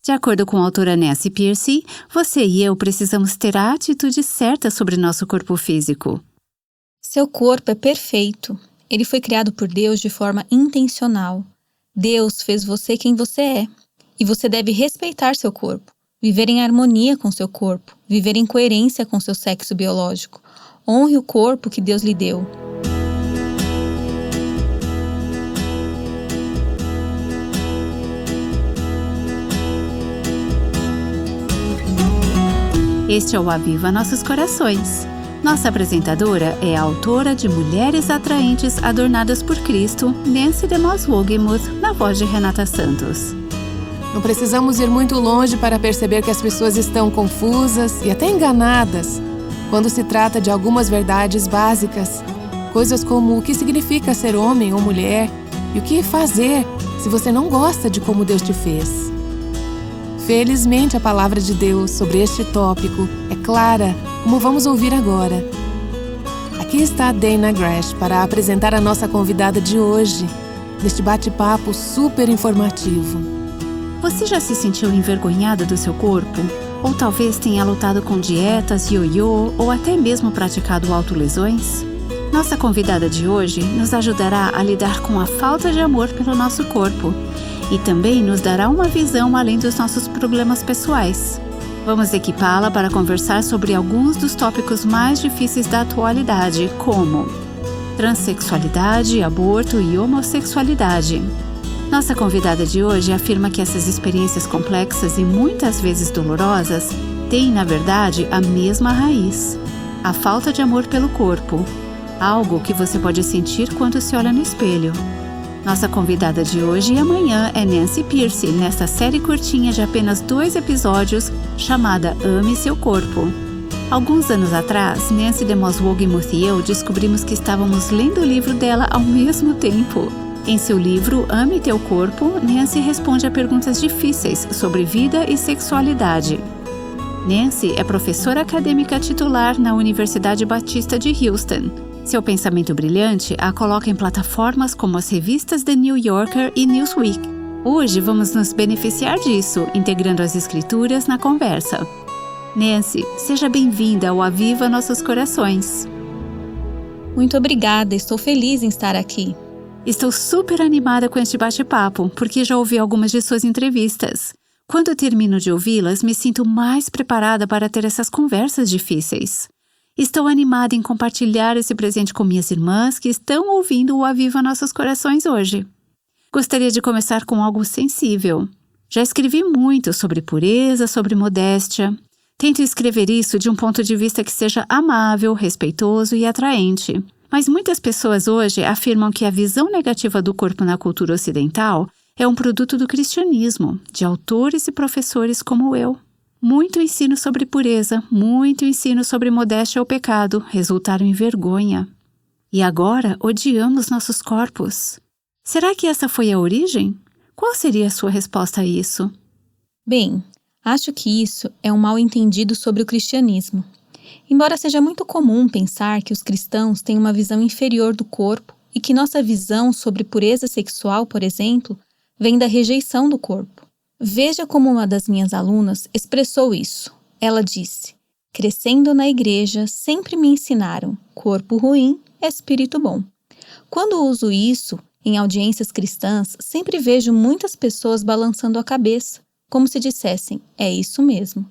De acordo com a autora Nancy Pearcey, você e eu precisamos ter a atitude certa sobre nosso corpo físico. Seu corpo é perfeito. Ele foi criado por Deus de forma intencional. Deus fez você quem você é. E você deve respeitar seu corpo, viver em harmonia com seu corpo, viver em coerência com seu sexo biológico. Honre o corpo que Deus lhe deu. Este é o Aviva Nossos Corações. Nossa apresentadora é a autora de Mulheres Atraentes Adornadas por Cristo, Nancy DeMoss Wogemuth, na voz de Renata Santos. Não precisamos ir muito longe para perceber que as pessoas estão confusas e até enganadas quando se trata de algumas verdades básicas. Coisas como o que significa ser homem ou mulher e o que fazer se você não gosta de como Deus te fez. Felizmente, a palavra de Deus sobre este tópico é clara, como vamos ouvir agora. Aqui está a Dana Gresh para apresentar a nossa convidada de hoje, neste bate-papo super informativo. Você já se sentiu envergonhada do seu corpo? Ou talvez tenha lutado com dietas, ioiô ou até mesmo praticado autolesões? Nossa convidada de hoje nos ajudará a lidar com a falta de amor pelo nosso corpo e também nos dará uma visão além dos nossos problemas pessoais. Vamos equipá-la para conversar sobre alguns dos tópicos mais difíceis da atualidade, como transexualidade, aborto e homossexualidade. Nossa convidada de hoje afirma que essas experiências complexas e muitas vezes dolorosas têm, na verdade, a mesma raiz: a falta de amor pelo corpo, algo que você pode sentir quando se olha no espelho. Nossa convidada de hoje e amanhã é Nancy Pearcey, nesta série curtinha de apenas 2 episódios, chamada Ame Seu Corpo. Alguns anos atrás, Nancy DeMoss Wogemuth e eu descobrimos que estávamos lendo o livro dela ao mesmo tempo. Em seu livro Ame Teu Corpo, Nancy responde a perguntas difíceis sobre vida e sexualidade. Nancy é professora acadêmica titular na Universidade Batista de Houston. Seu pensamento brilhante a coloca em plataformas como as revistas The New Yorker e Newsweek. Hoje vamos nos beneficiar disso, integrando as escrituras na conversa. Nancy, seja bem-vinda ao Aviva Nossos Corações. Muito obrigada, estou feliz em estar aqui. Estou super animada com este bate-papo, porque já ouvi algumas de suas entrevistas. Quando termino de ouvi-las, me sinto mais preparada para ter essas conversas difíceis. Estou animada em compartilhar esse presente com minhas irmãs que estão ouvindo o Aviva Nossos Corações hoje. Gostaria de começar com algo sensível. Já escrevi muito sobre pureza, sobre modéstia. Tento escrever isso de um ponto de vista que seja amável, respeitoso e atraente. Mas muitas pessoas hoje afirmam que a visão negativa do corpo na cultura ocidental é um produto do cristianismo, de autores e professores como eu. Muito ensino sobre pureza, muito ensino sobre modéstia ou pecado resultaram em vergonha. E agora odiamos nossos corpos. Será que essa foi a origem? Qual seria a sua resposta a isso? Bem, acho que isso é um mal-entendido sobre o cristianismo. Embora seja muito comum pensar que os cristãos têm uma visão inferior do corpo e que nossa visão sobre pureza sexual, por exemplo, vem da rejeição do corpo. Veja como uma das minhas alunas expressou isso. Ela disse: crescendo na igreja, sempre me ensinaram, corpo ruim, espírito bom. Quando uso isso em audiências cristãs, sempre vejo muitas pessoas balançando a cabeça, como se dissessem, é isso mesmo.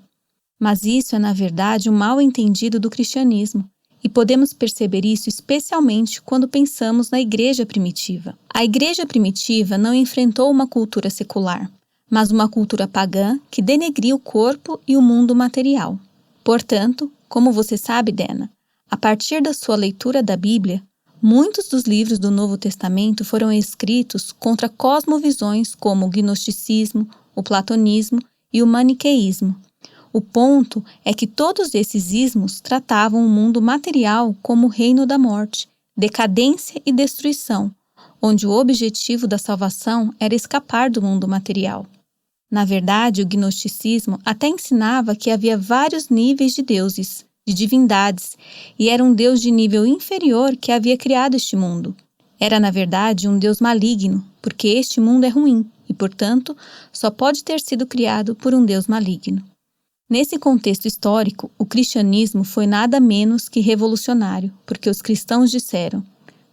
Mas isso é, na verdade, um mal-entendido do cristianismo. E podemos perceber isso especialmente quando pensamos na igreja primitiva. A igreja primitiva não enfrentou uma cultura secular, mas uma cultura pagã que denegria o corpo e o mundo material. Portanto, como você sabe, Dana, a partir da sua leitura da Bíblia, muitos dos livros do Novo Testamento foram escritos contra cosmovisões como o gnosticismo, o platonismo e o maniqueísmo. O ponto é que todos esses ismos tratavam o mundo material como o reino da morte, decadência e destruição, onde o objetivo da salvação era escapar do mundo material. Na verdade, o gnosticismo até ensinava que havia vários níveis de deuses, de divindades, e era um deus de nível inferior que havia criado este mundo. Era, na verdade, um deus maligno, porque este mundo é ruim, e e, portanto, só pode ter sido criado por um Deus maligno. Nesse contexto histórico, o cristianismo foi nada menos que revolucionário, porque os cristãos disseram: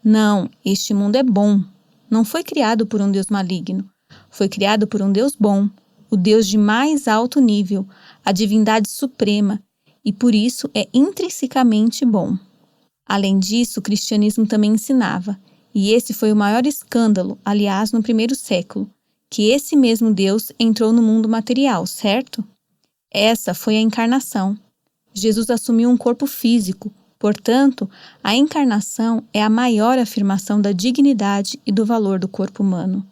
não, este mundo é bom. Não foi criado por um Deus maligno. Foi criado por um Deus bom, o Deus de mais alto nível, a divindade suprema, e por isso é intrinsecamente bom. Além disso, o cristianismo também ensinava, e esse foi o maior escândalo, aliás, no primeiro século, que esse mesmo Deus entrou no mundo material, certo? Essa foi a encarnação. Jesus assumiu um corpo físico, portanto, a encarnação é a maior afirmação da dignidade e do valor do corpo humano.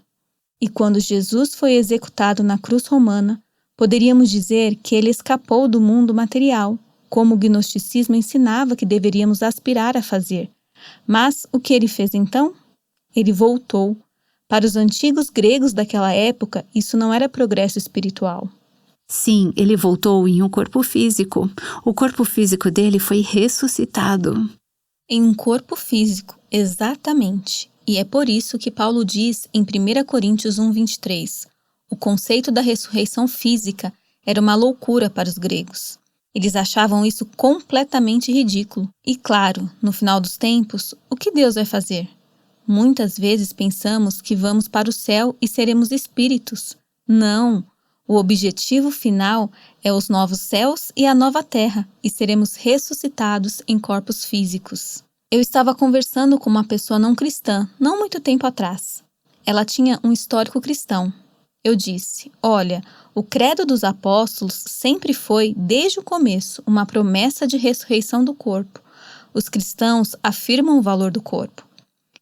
E quando Jesus foi executado na cruz romana, poderíamos dizer que ele escapou do mundo material, como o gnosticismo ensinava que deveríamos aspirar a fazer. Mas o que ele fez então? Ele voltou. Para os antigos gregos daquela época, isso não era progresso espiritual. Sim, ele voltou em um corpo físico. O corpo físico dele foi ressuscitado. Em um corpo físico, exatamente. E é por isso que Paulo diz em 1 Coríntios 1:23, o conceito da ressurreição física era uma loucura para os gregos. Eles achavam isso completamente ridículo. E claro, no final dos tempos, o que Deus vai fazer? Muitas vezes pensamos que vamos para o céu e seremos espíritos. Não! O objetivo final é os novos céus e a nova terra, e seremos ressuscitados em corpos físicos. Eu estava conversando com uma pessoa não cristã, não muito tempo atrás. Ela tinha um histórico cristão. Eu disse: olha, o credo dos apóstolos sempre foi, desde o começo, uma promessa de ressurreição do corpo. Os cristãos afirmam o valor do corpo.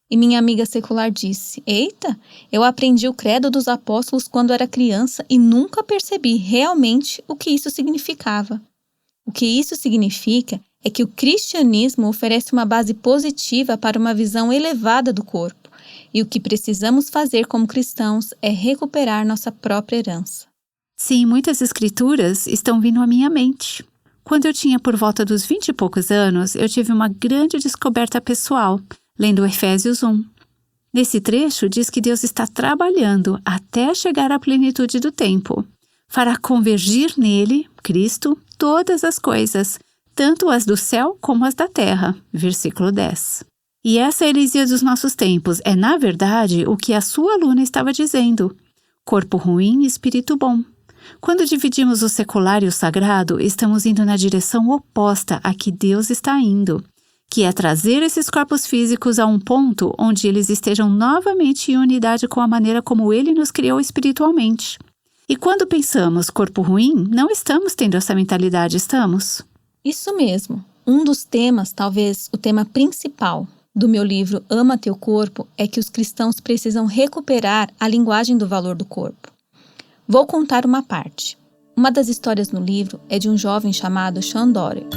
E minha amiga secular disse: eita, eu aprendi o credo dos apóstolos quando era criança e nunca percebi realmente o que isso significava. O que isso significa é que o cristianismo oferece uma base positiva para uma visão elevada do corpo, e o que precisamos fazer como cristãos é recuperar nossa própria herança. Sim, muitas escrituras estão vindo à minha mente. Quando eu tinha por volta dos 20 e poucos anos, eu tive uma grande descoberta pessoal, lendo Efésios 1. Nesse trecho diz que Deus está trabalhando até chegar à plenitude do tempo. Fará convergir nele, Cristo, todas as coisas, tanto as do céu como as da terra. Versículo 10. E essa heresia dos nossos tempos é, na verdade, o que a sua aluna estava dizendo. Corpo ruim e espírito bom. Quando dividimos o secular e o sagrado, estamos indo na direção oposta a que Deus está indo, que é trazer esses corpos físicos a um ponto onde eles estejam novamente em unidade com a maneira como Ele nos criou espiritualmente. E quando pensamos corpo ruim, não estamos tendo essa mentalidade, estamos? Isso mesmo. Um dos temas, talvez o tema principal, do meu livro Ama Teu Corpo é que os cristãos precisam recuperar a linguagem do valor do corpo. Vou contar uma parte. Uma das histórias no livro é de um jovem chamado Sean Dory.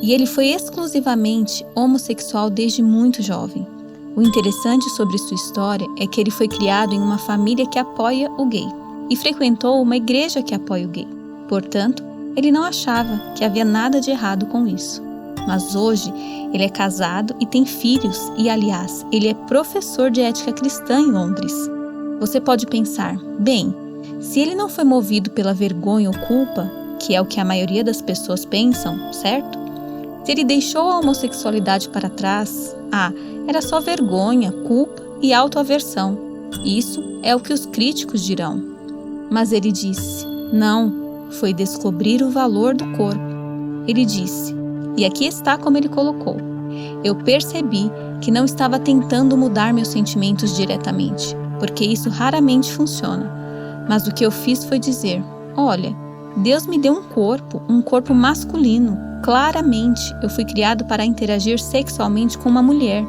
E ele foi exclusivamente homossexual desde muito jovem. O interessante sobre sua história é que ele foi criado em uma família que apoia o gay e frequentou uma igreja que apoia o gay. Portanto, ele não achava que havia nada de errado com isso. Mas hoje, ele é casado e tem filhos e, aliás, ele é professor de ética cristã em Londres. Você pode pensar, bem, se ele não foi movido pela vergonha ou culpa, que é o que a maioria das pessoas pensam, certo? Se ele deixou a homossexualidade para trás, era só vergonha, culpa e autoaversão. Isso é o que os críticos dirão. Mas ele disse, não, foi descobrir o valor do corpo. Ele disse, e aqui está como ele colocou, eu percebi que não estava tentando mudar meus sentimentos diretamente, porque isso raramente funciona. Mas o que eu fiz foi dizer, olha, Deus me deu um corpo masculino. Claramente, eu fui criado para interagir sexualmente com uma mulher.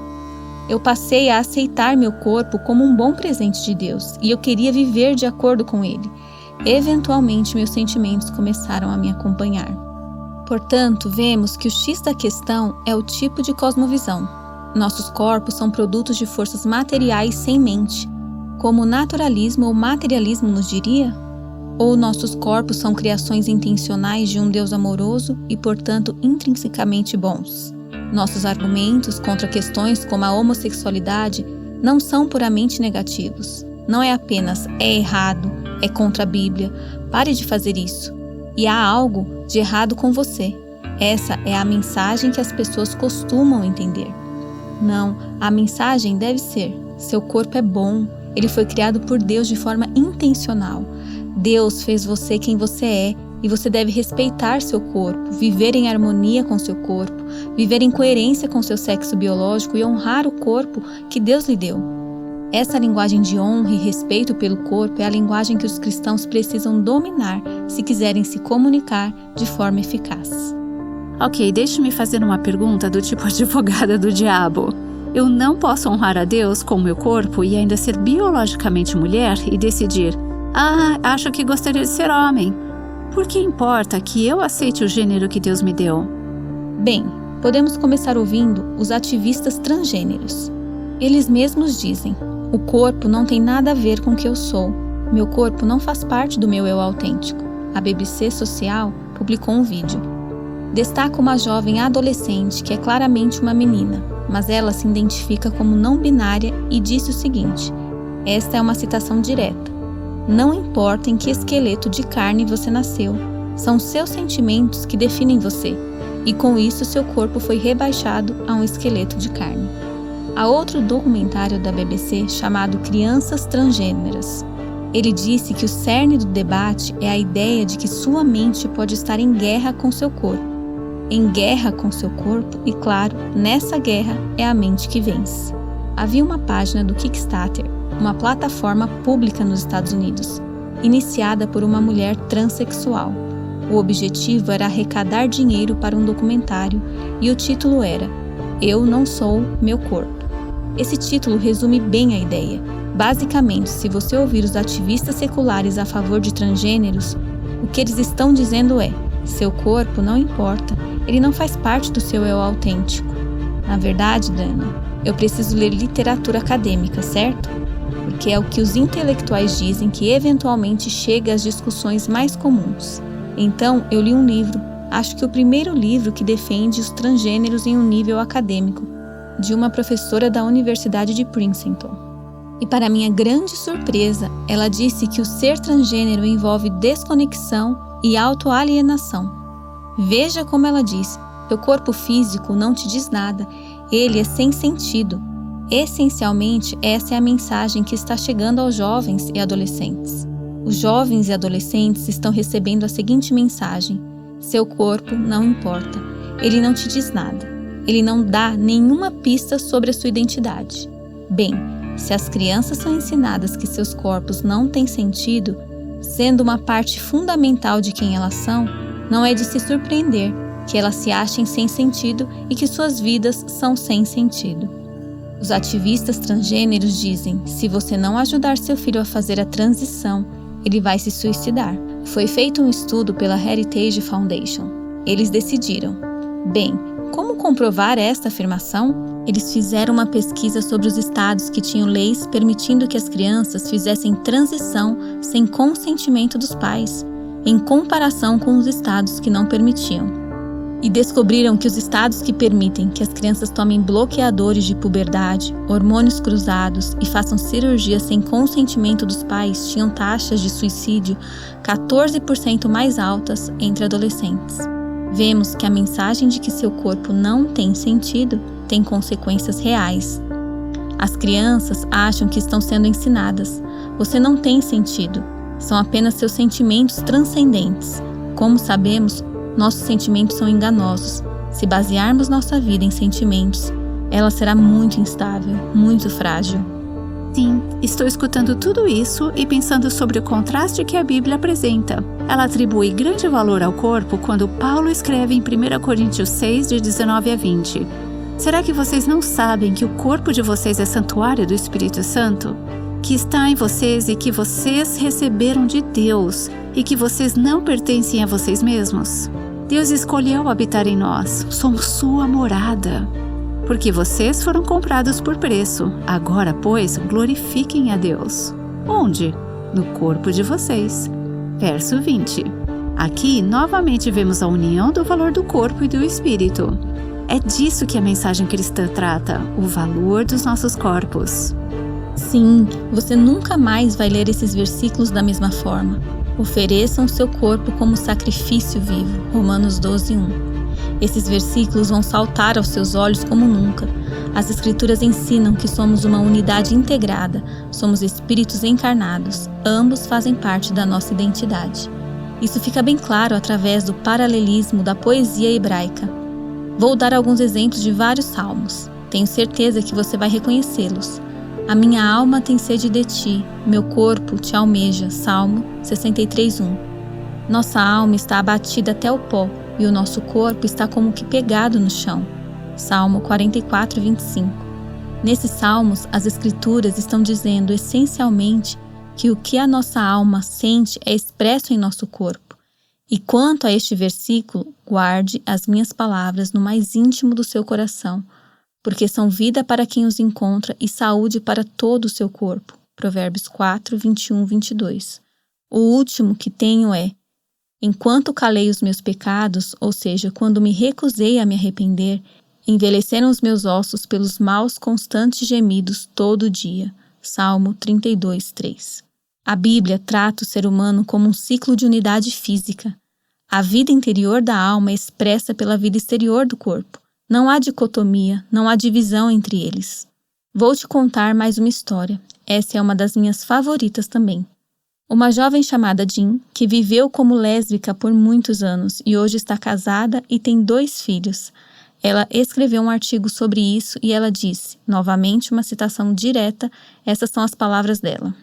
Eu passei a aceitar meu corpo como um bom presente de Deus e eu queria viver de acordo com ele. Eventualmente, meus sentimentos começaram a me acompanhar. Portanto, vemos que o X da questão é o tipo de cosmovisão. Nossos corpos são produtos de forças materiais sem mente, como o naturalismo ou materialismo nos diria? Ou nossos corpos são criações intencionais de um Deus amoroso e, portanto, intrinsecamente bons? Nossos argumentos contra questões como a homossexualidade não são puramente negativos. não é apenas é errado, é contra a Bíblia, pare de fazer isso. E há algo de errado com você. Essa é a mensagem que as pessoas costumam entender. Não, a mensagem deve ser: seu corpo é bom, ele foi criado por Deus de forma intencional. Deus fez você quem você é e você deve respeitar seu corpo, viver em harmonia com seu corpo, viver em coerência com seu sexo biológico e honrar o corpo que Deus lhe deu. Essa linguagem de honra e respeito pelo corpo é a linguagem que os cristãos precisam dominar se quiserem se comunicar de forma eficaz. Ok, deixe-me fazer uma pergunta do tipo advogada do diabo. Eu não posso honrar a Deus com o meu corpo e ainda ser biologicamente mulher e decidir: acho que gostaria de ser homem. Por que importa que eu aceite o gênero que Deus me deu? Bem, podemos começar ouvindo os ativistas transgêneros. Eles mesmos dizem: o corpo não tem nada a ver com o que eu sou. Meu corpo não faz parte do meu eu autêntico. A BBC Social publicou um vídeo. Destaca uma jovem adolescente que é claramente uma menina, mas ela se identifica como não binária e disse o seguinte: esta é uma citação direta. Não importa em que esqueleto de carne você nasceu, são seus sentimentos que definem você, e com isso seu corpo foi rebaixado a um esqueleto de carne. Há outro documentário da BBC chamado Crianças Transgêneras. Ele disse que o cerne do debate é a ideia de que sua mente pode estar em guerra com seu corpo. Em guerra com seu corpo, e claro, nessa guerra é a mente que vence. Havia uma página do Kickstarter, uma plataforma pública nos Estados Unidos, iniciada por uma mulher transexual. O objetivo era arrecadar dinheiro para um documentário e o título era Eu Não Sou Meu Corpo. Esse título resume bem a ideia. Basicamente, se você ouvir os ativistas seculares a favor de transgêneros, o que eles estão dizendo é: seu corpo não importa, ele não faz parte do seu eu autêntico. Na verdade, Dana, eu preciso ler literatura acadêmica, certo? Porque é o que os intelectuais dizem que eventualmente chega às discussões mais comuns. Então, eu li um livro, acho que o primeiro livro que defende os transgêneros em um nível acadêmico, de uma professora da Universidade de Princeton. E para minha grande surpresa, ela disse que o ser transgênero envolve desconexão e autoalienação. Veja como ela diz: seu corpo físico não te diz nada, ele é sem sentido. Essencialmente, essa é a mensagem que está chegando aos jovens e adolescentes. Os jovens e adolescentes estão recebendo a seguinte mensagem: seu corpo não importa, ele não te diz nada, ele não dá nenhuma pista sobre a sua identidade. Bem, se as crianças são ensinadas que seus corpos não têm sentido, sendo uma parte fundamental de quem elas são, não é de se surpreender que elas se achem sem sentido e que suas vidas são sem sentido. Os ativistas transgêneros dizem: se você não ajudar seu filho a fazer a transição, ele vai se suicidar. Foi feito um estudo pela Heritage Foundation. Eles decidiram: bem, como comprovar esta afirmação? Eles fizeram uma pesquisa sobre os estados que tinham leis permitindo que as crianças fizessem transição sem consentimento dos pais, em comparação com os estados que não permitiam. E descobriram que os estados que permitem que as crianças tomem bloqueadores de puberdade, hormônios cruzados e façam cirurgia sem consentimento dos pais tinham taxas de suicídio 14% mais altas entre adolescentes. Vemos que a mensagem de que seu corpo não tem sentido tem consequências reais. As crianças acham que estão sendo ensinadas: você não tem sentido, são apenas seus sentimentos transcendentes. Como sabemos, nossos sentimentos são enganosos. Se basearmos nossa vida em sentimentos, ela será muito instável, muito frágil. Sim, estou escutando tudo isso e pensando sobre o contraste que a Bíblia apresenta. Ela atribui grande valor ao corpo quando Paulo escreve em 1 Coríntios 6, de 19 a 20. Será que vocês não sabem que o corpo de vocês é santuário do Espírito Santo? Que está em vocês e que vocês receberam de Deus e que vocês não pertencem a vocês mesmos? Deus escolheu habitar em nós, somos sua morada. Porque vocês foram comprados por preço. Agora, pois, glorifiquem a Deus. Onde? No corpo de vocês. Verso 20. Aqui, novamente vemos a união do valor do corpo e do espírito. É disso que a mensagem cristã trata, o valor dos nossos corpos. Sim, você nunca mais vai ler esses versículos da mesma forma. Ofereçam o seu corpo como sacrifício vivo, Romanos 12:1. Esses versículos vão saltar aos seus olhos como nunca. As Escrituras ensinam que somos uma unidade integrada, somos espíritos encarnados, ambos fazem parte da nossa identidade. Isso fica bem claro através do paralelismo da poesia hebraica. Vou dar alguns exemplos de vários salmos. Tenho certeza que você vai reconhecê-los. A minha alma tem sede de ti, meu corpo te almeja, Salmo 63:1. Nossa alma está abatida até o pó e o nosso corpo está como que pegado no chão, Salmo 44:25. Nesses salmos, as Escrituras estão dizendo essencialmente que o que a nossa alma sente é expresso em nosso corpo. E quanto a este versículo, guarde as minhas palavras no mais íntimo do seu coração, porque são vida para quem os encontra e saúde para todo o seu corpo. Provérbios 4:21-22. O último que tenho é: enquanto calei os meus pecados, ou seja, quando me recusei a me arrepender, envelheceram os meus ossos pelos maus constantes gemidos todo dia. Salmo 32:3. A Bíblia trata o ser humano como um ciclo de unidade física. A vida interior da alma é expressa pela vida exterior do corpo. Não há dicotomia, não há divisão entre eles. Vou te contar mais uma história. Essa é uma das minhas favoritas também. Uma jovem chamada Jean, que viveu como lésbica por muitos anos e hoje está casada e tem 2 filhos. Ela escreveu um artigo sobre isso e ela disse, novamente uma citação direta, essas são as palavras dela.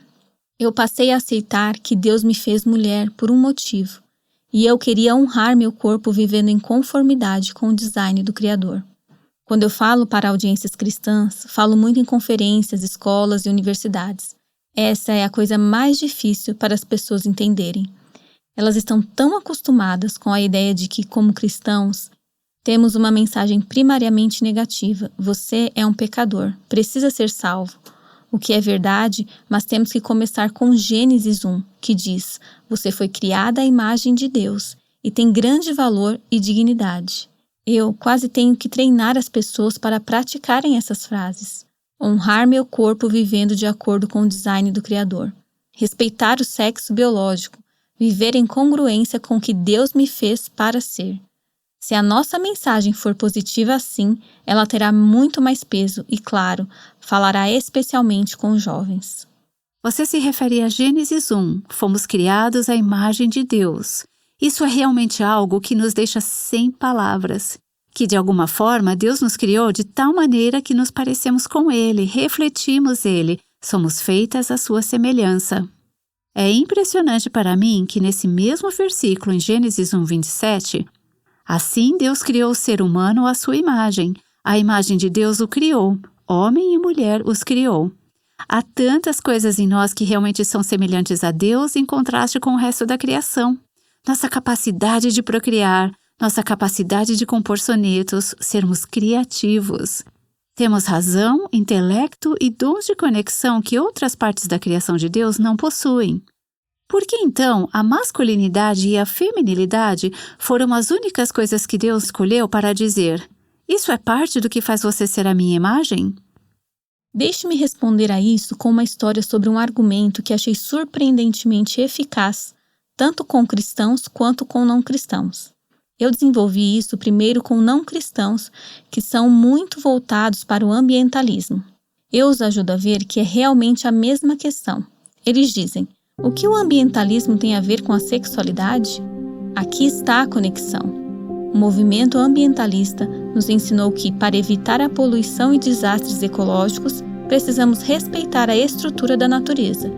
Eu passei a aceitar que Deus me fez mulher por um motivo, e eu queria honrar meu corpo vivendo em conformidade com o design do Criador. Quando eu falo para audiências cristãs, falo muito em conferências, escolas e universidades. Essa é a coisa mais difícil para as pessoas entenderem. Elas estão tão acostumadas com a ideia de que, como cristãos, temos uma mensagem primariamente negativa. Você é um pecador, precisa ser salvo. O que é verdade, mas temos que começar com Gênesis 1, que diz: você foi criada à imagem de Deus e tem grande valor e dignidade. Eu quase tenho que treinar as pessoas para praticarem essas frases. Honrar meu corpo vivendo de acordo com o design do Criador. Respeitar o sexo biológico. Viver em congruência com o que Deus me fez para ser. Se a nossa mensagem for positiva assim, ela terá muito mais peso e, claro, falará especialmente com os jovens. Você se refere a Gênesis 1, fomos criados à imagem de Deus. Isso é realmente algo que nos deixa sem palavras. Que, de alguma forma, Deus nos criou de tal maneira que nos parecemos com Ele, refletimos Ele, somos feitas à sua semelhança. É impressionante para mim que nesse mesmo versículo, em Gênesis 1:27, assim Deus criou o ser humano à sua imagem. A imagem de Deus o criou. Homem e mulher os criou. Há tantas coisas em nós que realmente são semelhantes a Deus em contraste com o resto da criação. Nossa capacidade de procriar, nossa capacidade de compor sonetos, sermos criativos. Temos razão, intelecto e dons de conexão que outras partes da criação de Deus não possuem. Por que então a masculinidade e a feminilidade foram as únicas coisas que Deus escolheu para dizer: isso é parte do que faz você ser a minha imagem? Deixe-me responder a isso com uma história sobre um argumento que achei surpreendentemente eficaz, tanto com cristãos quanto com não cristãos. Eu desenvolvi isso primeiro com não cristãos, que são muito voltados para o ambientalismo. Eu os ajudo a ver que é realmente a mesma questão. Eles dizem: o que o ambientalismo tem a ver com a sexualidade? Aqui está a conexão. O movimento ambientalista nos ensinou que, para evitar a poluição e desastres ecológicos, precisamos respeitar a estrutura da natureza.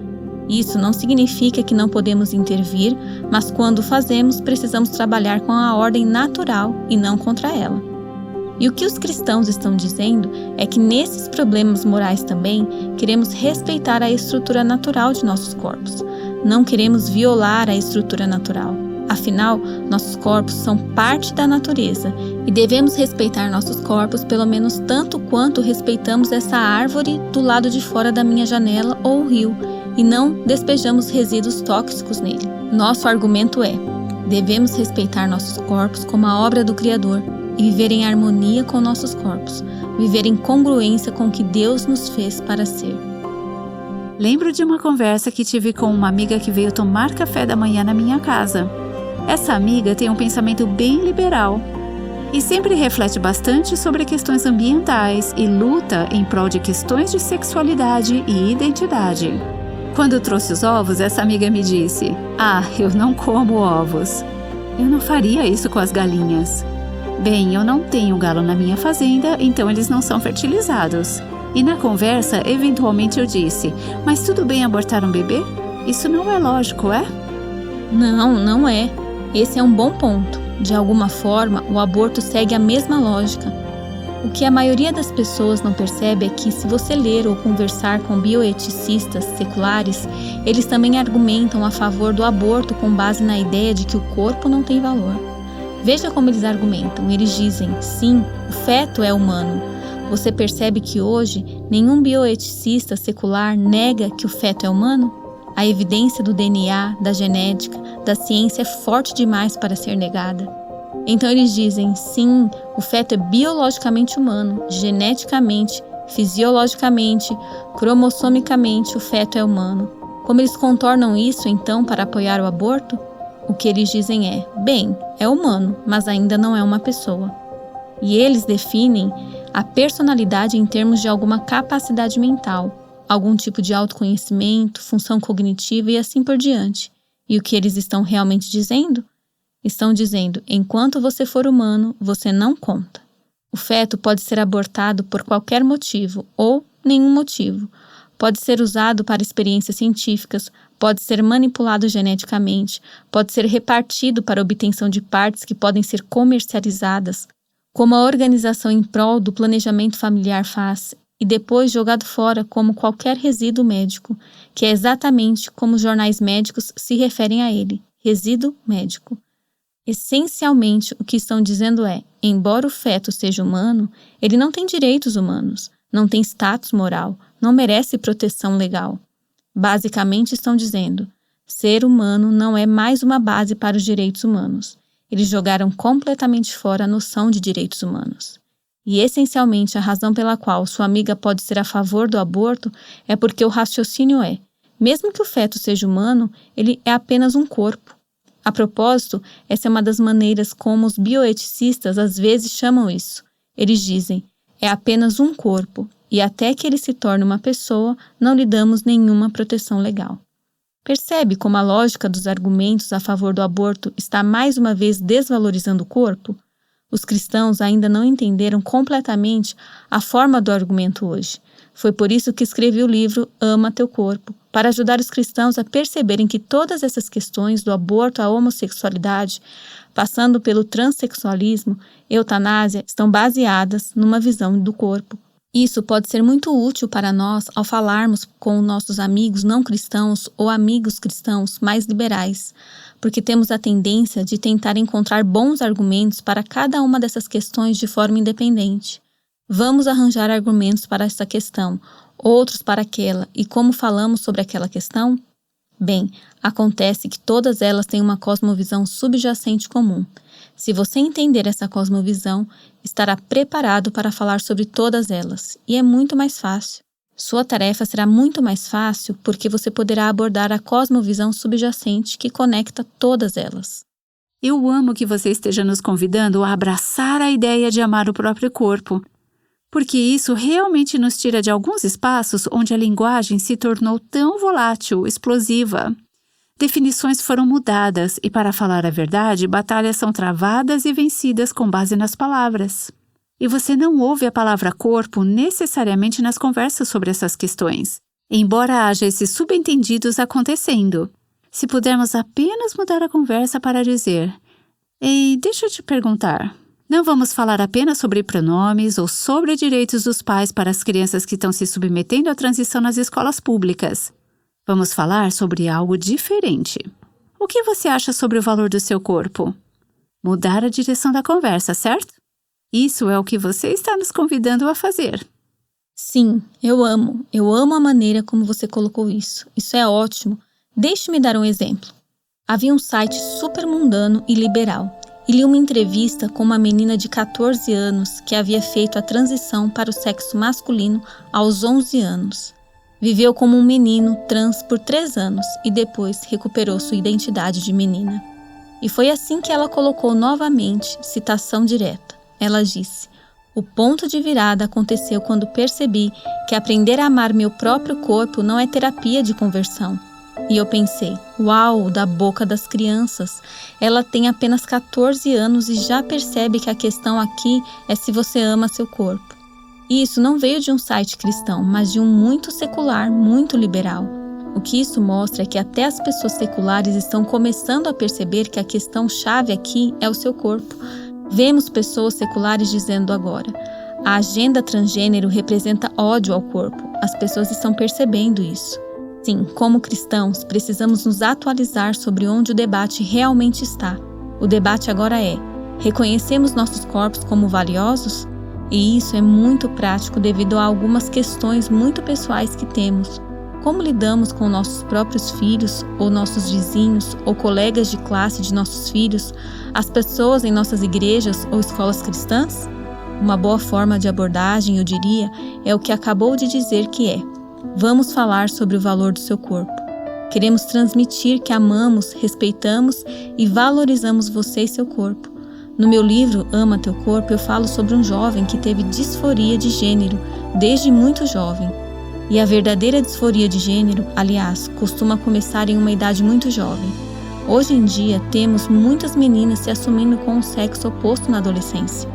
Isso não significa que não podemos intervir, mas quando fazemos, precisamos trabalhar com a ordem natural e não contra ela. E o que os cristãos estão dizendo é que nesses problemas morais também queremos respeitar a estrutura natural de nossos corpos. Não queremos violar a estrutura natural. Afinal, nossos corpos são parte da natureza e devemos respeitar nossos corpos pelo menos tanto quanto respeitamos essa árvore do lado de fora da minha janela ou o rio e não despejamos resíduos tóxicos nele. Nosso argumento é: devemos respeitar nossos corpos como a obra do Criador e viver em harmonia com nossos corpos, viver em congruência com o que Deus nos fez para ser. Lembro de uma conversa que tive com uma amiga que veio tomar café da manhã na minha casa. Essa amiga tem um pensamento bem liberal e sempre reflete bastante sobre questões ambientais e luta em prol de questões de sexualidade e identidade. Quando trouxe os ovos, essa amiga me disse: eu não como ovos. Eu não faria isso com as galinhas. Bem, eu não tenho galo na minha fazenda, então eles não são fertilizados. E na conversa, eventualmente eu disse: mas tudo bem abortar um bebê? Isso não é lógico, é? Não é. Esse é um bom ponto. De alguma forma, o aborto segue a mesma lógica. O que a maioria das pessoas não percebe é que, se você ler ou conversar com bioeticistas seculares, eles também argumentam a favor do aborto com base na ideia de que o corpo não tem valor. Veja como eles argumentam. Eles dizem: sim, o feto é humano. Você percebe que hoje nenhum bioeticista secular nega que o feto é humano? A evidência do DNA, da genética, da ciência é forte demais para ser negada. Então eles dizem: sim, o feto é biologicamente humano, geneticamente, fisiologicamente, cromossomicamente o feto é humano. Como eles contornam isso então para apoiar o aborto? O que eles dizem é: bem, é humano, mas ainda não é uma pessoa. E eles definem a personalidade em termos de alguma capacidade mental, algum tipo de autoconhecimento, função cognitiva e assim por diante. E o que eles estão realmente dizendo? Estão dizendo: enquanto você for humano, você não conta. O feto pode ser abortado por qualquer motivo ou nenhum motivo. Pode ser usado para experiências científicas, pode ser manipulado geneticamente, pode ser repartido para obtenção de partes que podem ser comercializadas, como a organização em prol do planejamento familiar faz, e depois jogado fora como qualquer resíduo médico, que é exatamente como os jornais médicos se referem a ele: resíduo médico. Essencialmente, o que estão dizendo é: embora o feto seja humano, ele não tem direitos humanos, não tem status moral, não merece proteção legal. Basicamente estão dizendo: ser humano não é mais uma base para os direitos humanos. Eles jogaram completamente fora a noção de direitos humanos. E essencialmente a razão pela qual sua amiga pode ser a favor do aborto é porque o raciocínio é: mesmo que o feto seja humano, ele é apenas um corpo. A propósito, essa é uma das maneiras como os bioeticistas às vezes chamam isso. Eles dizem: é apenas um corpo, e até que ele se torne uma pessoa, não lhe damos nenhuma proteção legal. Percebe como a lógica dos argumentos a favor do aborto está mais uma vez desvalorizando o corpo? Os cristãos ainda não entenderam completamente a forma do argumento hoje. Foi por isso que escrevi o livro Ama Teu Corpo, para ajudar os cristãos a perceberem que todas essas questões, do aborto à homossexualidade, passando pelo transexualismo, eutanásia, estão baseadas numa visão do corpo. Isso pode ser muito útil para nós ao falarmos com nossos amigos não cristãos ou amigos cristãos mais liberais, porque temos a tendência de tentar encontrar bons argumentos para cada uma dessas questões de forma independente. Vamos arranjar argumentos para essa questão, outros para aquela, e como falamos sobre aquela questão? Bem, acontece que todas elas têm uma cosmovisão subjacente comum. Se você entender essa cosmovisão, estará preparado para falar sobre todas elas, e é muito mais fácil. Sua tarefa será muito mais fácil porque você poderá abordar a cosmovisão subjacente que conecta todas elas. Eu amo que você esteja nos convidando a abraçar a ideia de amar o próprio corpo, porque isso realmente nos tira de alguns espaços onde a linguagem se tornou tão volátil, explosiva. Definições foram mudadas e, para falar a verdade, batalhas são travadas e vencidas com base nas palavras. E você não ouve a palavra corpo necessariamente nas conversas sobre essas questões, embora haja esses subentendidos acontecendo. Se pudermos apenas mudar a conversa para dizer: ei, deixa eu te perguntar, não vamos falar apenas sobre pronomes ou sobre direitos dos pais para as crianças que estão se submetendo à transição nas escolas públicas. Vamos falar sobre algo diferente. O que você acha sobre o valor do seu corpo? Mudar a direção da conversa, certo? Isso é o que você está nos convidando a fazer. Sim, eu amo a maneira como você colocou isso. Isso é ótimo. Deixe-me dar um exemplo. Havia um site super mundano e liberal. E li uma entrevista com uma menina de 14 anos que havia feito a transição para o sexo masculino aos 11 anos. Viveu como um menino trans por 3 anos e depois recuperou sua identidade de menina. E foi assim que ela colocou novamente, citação direta. Ela disse: "O ponto de virada aconteceu quando percebi que aprender a amar meu próprio corpo não é terapia de conversão." E eu pensei: uau, da boca das crianças. Ela tem apenas 14 anos e já percebe que a questão aqui é se você ama seu corpo. E isso não veio de um site cristão, mas de um muito secular, muito liberal. O que isso mostra é que até as pessoas seculares estão começando a perceber que a questão-chave aqui é o seu corpo. Vemos pessoas seculares dizendo agora: a agenda transgênero representa ódio ao corpo. As pessoas estão percebendo isso. Sim, como cristãos, precisamos nos atualizar sobre onde o debate realmente está. O debate agora é: reconhecemos nossos corpos como valiosos? E isso é muito prático devido a algumas questões muito pessoais que temos. Como lidamos com nossos próprios filhos, ou nossos vizinhos, ou colegas de classe de nossos filhos, as pessoas em nossas igrejas ou escolas cristãs? Uma boa forma de abordagem, eu diria, é o que acabou de dizer, que é: vamos falar sobre o valor do seu corpo. Queremos transmitir que amamos, respeitamos e valorizamos você e seu corpo. No meu livro Ama Teu Corpo, eu falo sobre um jovem que teve disforia de gênero desde muito jovem. E a verdadeira disforia de gênero, aliás, costuma começar em uma idade muito jovem. Hoje em dia, temos muitas meninas se assumindo com o sexo oposto na adolescência.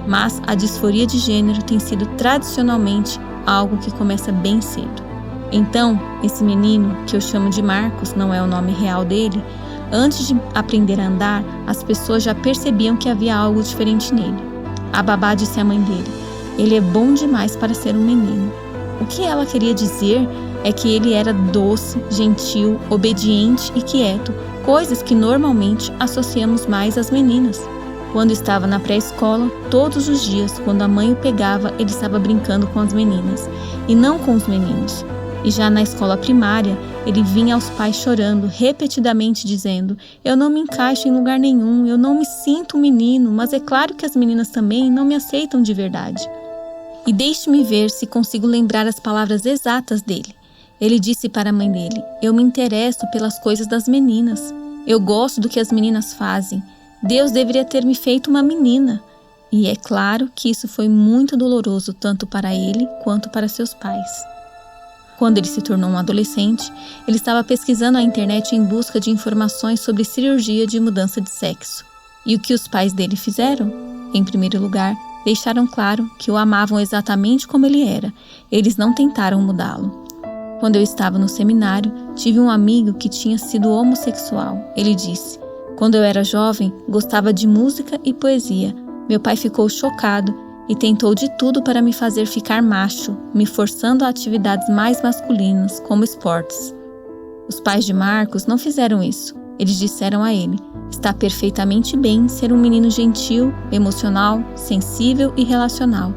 Mas a disforia de gênero tem sido tradicionalmente algo que começa bem cedo. Então, esse menino, que eu chamo de Marcos, não é o nome real dele, antes de aprender a andar, as pessoas já percebiam que havia algo diferente nele. A babá disse à mãe dele: "Ele é bom demais para ser um menino." O que ela queria dizer é que ele era doce, gentil, obediente e quieto, coisas que normalmente associamos mais às meninas. Quando estava na pré-escola, todos os dias, quando a mãe o pegava, ele estava brincando com as meninas, e não com os meninos. E já na escola primária, ele vinha aos pais chorando, repetidamente dizendo: "Eu não me encaixo em lugar nenhum, eu não me sinto um menino, mas é claro que as meninas também não me aceitam de verdade." E deixe-me ver se consigo lembrar as palavras exatas dele. Ele disse para a mãe dele: "Eu me interesso pelas coisas das meninas. Eu gosto do que as meninas fazem. Deus deveria ter me feito uma menina." E é claro que isso foi muito doloroso tanto para ele quanto para seus pais. Quando ele se tornou um adolescente, ele estava pesquisando na internet em busca de informações sobre cirurgia de mudança de sexo. E o que os pais dele fizeram? Em primeiro lugar, deixaram claro que o amavam exatamente como ele era. Eles não tentaram mudá-lo. Quando eu estava no seminário, tive um amigo que tinha sido homossexual. Ele disse: "Quando eu era jovem, gostava de música e poesia. Meu pai ficou chocado e tentou de tudo para me fazer ficar macho, me forçando a atividades mais masculinas, como esportes." Os pais de Marcos não fizeram isso. Eles disseram a ele: "Está perfeitamente bem ser um menino gentil, emocional, sensível e relacional.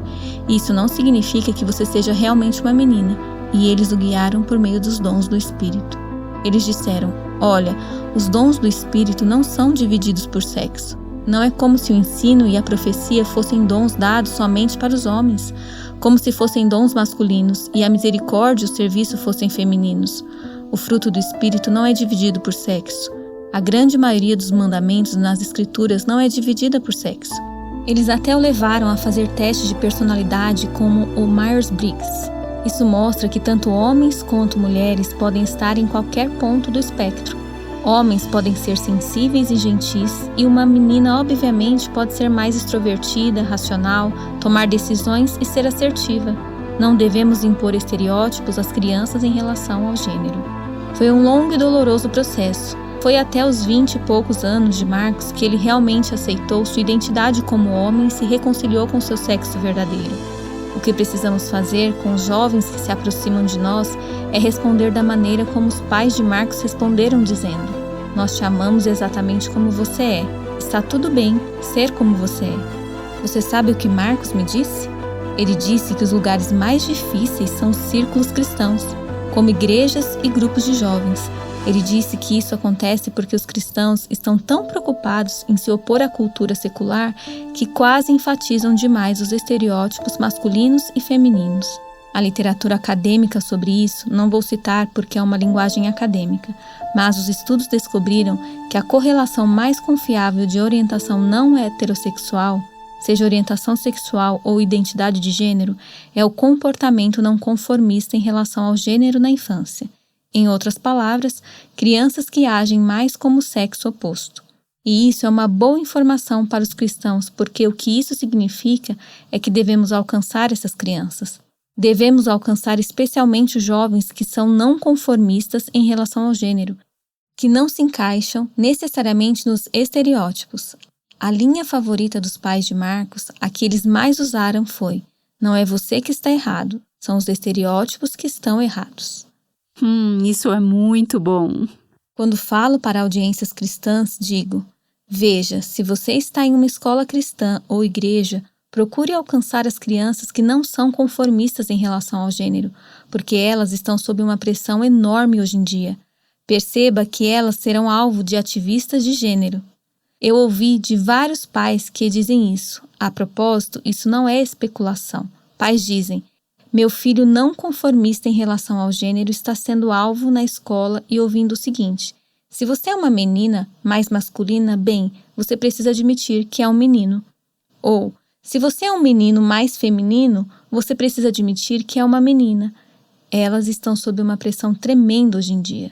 Isso não significa que você seja realmente uma menina." E eles o guiaram por meio dos dons do Espírito. Eles disseram: "Olha, os dons do Espírito não são divididos por sexo. Não é como se o ensino e a profecia fossem dons dados somente para os homens, como se fossem dons masculinos e a misericórdia e o serviço fossem femininos. O fruto do Espírito não é dividido por sexo. A grande maioria dos mandamentos nas Escrituras não é dividida por sexo." Eles até o levaram a fazer testes de personalidade como o Myers-Briggs. Isso mostra que tanto homens quanto mulheres podem estar em qualquer ponto do espectro. Homens podem ser sensíveis e gentis, e uma menina obviamente pode ser mais extrovertida, racional, tomar decisões e ser assertiva. Não devemos impor estereótipos às crianças em relação ao gênero. Foi um longo e doloroso processo. Foi até os 20 e poucos anos de Marcos que ele realmente aceitou sua identidade como homem e se reconciliou com seu sexo verdadeiro. O que precisamos fazer com os jovens que se aproximam de nós é responder da maneira como os pais de Marcos responderam, dizendo: "Nós te amamos exatamente como você é. Está tudo bem ser como você é." Você sabe o que Marcos me disse? Ele disse que os lugares mais difíceis são os círculos cristãos, como igrejas e grupos de jovens. Ele disse que isso acontece porque os cristãos estão tão preocupados em se opor à cultura secular que quase enfatizam demais os estereótipos masculinos e femininos. A literatura acadêmica sobre isso não vou citar porque é uma linguagem acadêmica, mas os estudos descobriram que a correlação mais confiável de orientação não heterossexual, seja orientação sexual ou identidade de gênero, é o comportamento não conformista em relação ao gênero na infância. Em outras palavras, crianças que agem mais como sexo oposto. E isso é uma boa informação para os cristãos, porque o que isso significa é que devemos alcançar essas crianças. Devemos alcançar especialmente os jovens que são não conformistas em relação ao gênero, que não se encaixam necessariamente nos estereótipos. A linha favorita dos pais de Marcos, a que eles mais usaram foi: não é você que está errado, são os estereótipos que estão errados. Isso é muito bom. Quando falo para audiências cristãs, digo: veja, se você está em uma escola cristã ou igreja, procure alcançar as crianças que não são conformistas em relação ao gênero, porque elas estão sob uma pressão enorme hoje em dia. Perceba que elas serão alvo de ativistas de gênero. Eu ouvi de vários pais que dizem isso. A propósito, isso não é especulação. Pais dizem: meu filho não conformista em relação ao gênero está sendo alvo na escola e ouvindo o seguinte: se você é uma menina mais masculina, bem, você precisa admitir que é um menino. Ou, se você é um menino mais feminino, você precisa admitir que é uma menina. Elas estão sob uma pressão tremenda hoje em dia.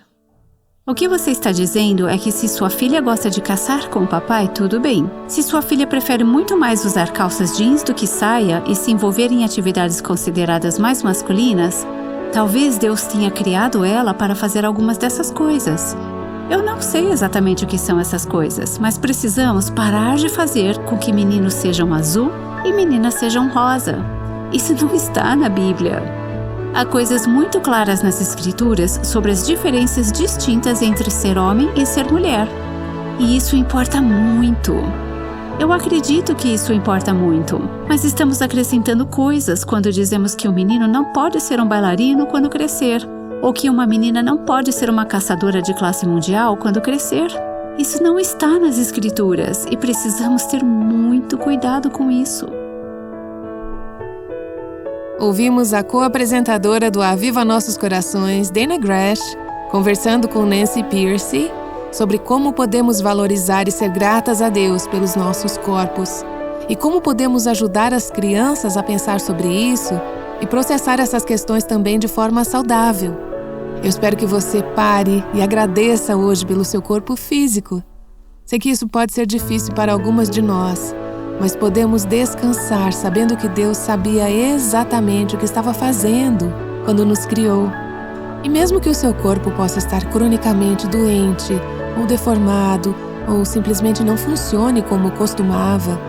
O que você está dizendo é que se sua filha gosta de caçar com o papai, tudo bem. Se sua filha prefere muito mais usar calças jeans do que saia e se envolver em atividades consideradas mais masculinas, talvez Deus tenha criado ela para fazer algumas dessas coisas. Eu não sei exatamente o que são essas coisas, mas precisamos parar de fazer com que meninos sejam azul e meninas sejam rosa. Isso não está na Bíblia. Há coisas muito claras nas Escrituras sobre as diferenças distintas entre ser homem e ser mulher. E isso importa muito. Eu acredito que isso importa muito, mas estamos acrescentando coisas quando dizemos que um menino não pode ser um bailarino quando crescer, ou que uma menina não pode ser uma caçadora de classe mundial quando crescer. Isso não está nas Escrituras e precisamos ter muito cuidado com isso. Ouvimos a co-apresentadora do Aviva Nossos Corações, Dana Gresh, conversando com Nancy Pearcey sobre como podemos valorizar e ser gratas a Deus pelos nossos corpos e como podemos ajudar as crianças a pensar sobre isso e processar essas questões também de forma saudável. Eu espero que você pare e agradeça hoje pelo seu corpo físico. Sei que isso pode ser difícil para algumas de nós, mas podemos descansar sabendo que Deus sabia exatamente o que estava fazendo quando nos criou. E mesmo que o seu corpo possa estar cronicamente doente, ou deformado, ou simplesmente não funcione como costumava,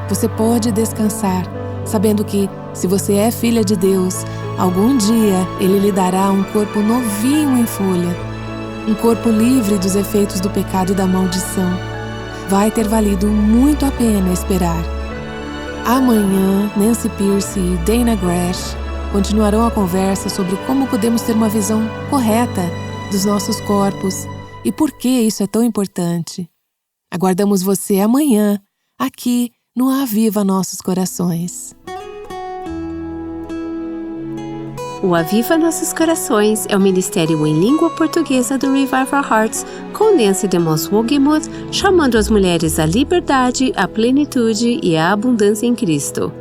você pode descansar sabendo que, se você é filha de Deus, algum dia Ele lhe dará um corpo novinho em folha, um corpo livre dos efeitos do pecado e da maldição. Vai ter valido muito a pena esperar. Amanhã, Nancy Pearcey e Dana Gresh continuarão a conversa sobre como podemos ter uma visão correta dos nossos corpos e por que isso é tão importante. Aguardamos você amanhã, aqui no Aviva Nossos Corações. O Aviva Nossos Corações é o ministério em língua portuguesa do Revive Our Hearts, com Nancy DeMoss Wogemuth, chamando as mulheres à liberdade, à plenitude e à abundância em Cristo.